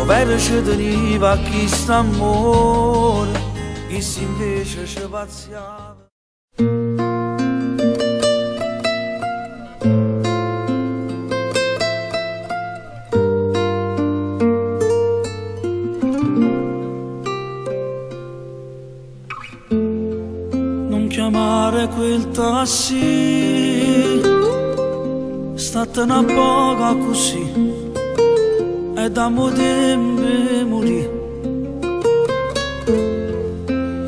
vero ci teniva chi sta amore, chi si invece ci pazziava. Non chiamare quel tassi, state una poca così e dammo tempo di morire.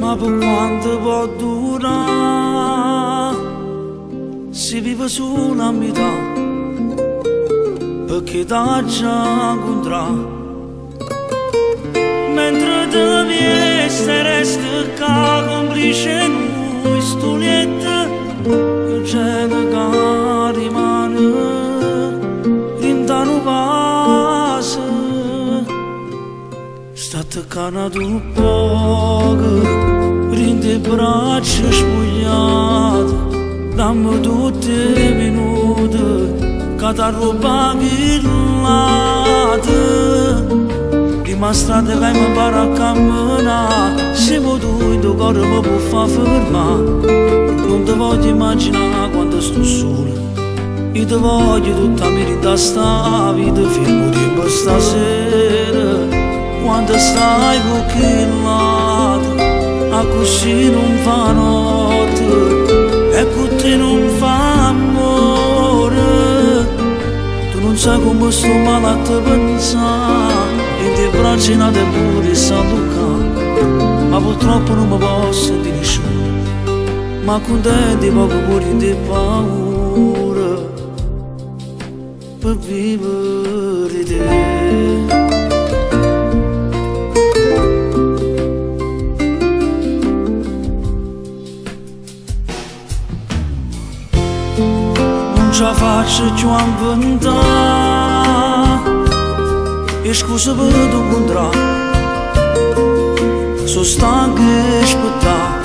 Ma per quanto può durare, si vive solo a metà, perché t'ha già incontrato. Mentre devi essere resta che complice noi studiette, il cielo che rimane rintano passa. State canato un poco, rinde braccia spogliate, dammi tutti i minuti che t'ha rubato il latte. Ma strada che mi impara a camminare, siamo tu in tuo cuore mi può far fermare. Non ti voglio immaginare quando sto solo, io ti voglio tutta la mia vita sta vita, fermo tempo stasera, quando stai con chi lato, a così non fa notte, e con te non fa amore. Tu non sai come sto male a te pensare, in te braccia nate pure San Luca, ma purtroppo non mi posso dire nessuno, ma contenti poco pure in te paura per vivere te. Non ce la faccio più a inventare e scusa per tu incontrare, sono stanco di aspettare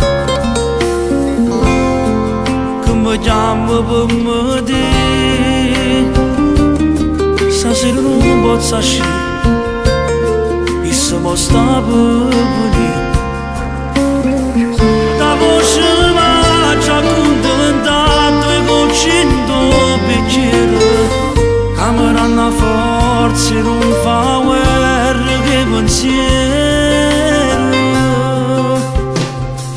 che mi chiami per me dire stasera non posso uscire, e se mi sta per venire. Da voce faccio accontentare due gocce in tuo bicchiere, cameranno forza e non fa guerra che pensiero.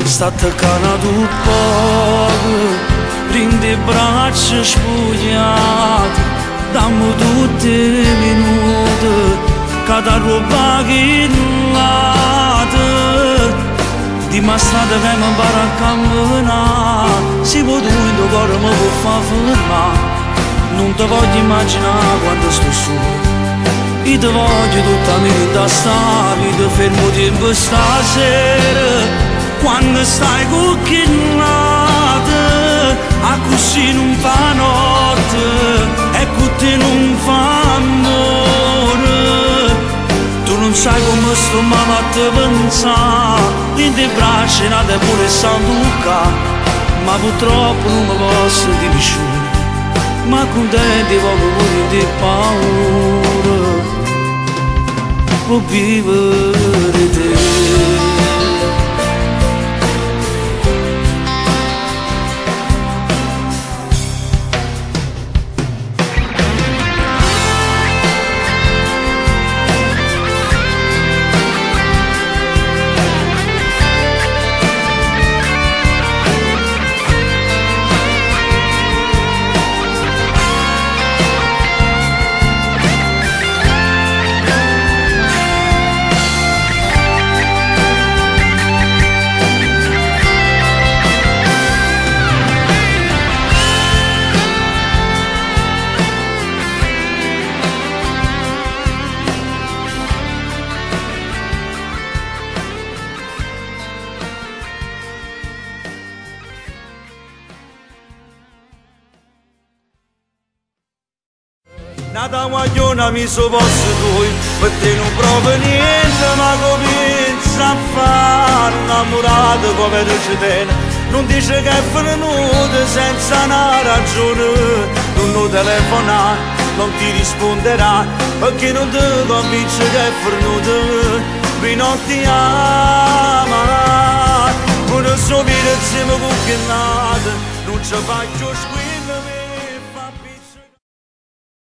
State canato un poco, prende braccia spogliate, dammi tutti i minuti che t'ha rubato il latte. Di ma strada che mi impara a camminare, si può tu in tuo cuore mi può far fermare. Non ti voglio immaginare quando sto solo, io ti voglio tutta la mia vita sta vita, fermo tempo stasera, quando stai con chi nata, a così non fa notte, e con te non fa amore. Tu non sai come sto male a te pensare, in te braccia nate pure San Luca, ma purtroppo non mi posso dire nessuno, ma contenti poco pure di paura può vivere te. Nata guagliona mi so posto tu, per te non provo niente, ma comincia a fare innamorato come ci tiene. Non dice che è venuto senza una ragione, non lo telefona, non ti risponderà, perché non ti convince che è fornuto, vi non ti ama. Con il suo vita insieme con che nata, non ci faccio squillare.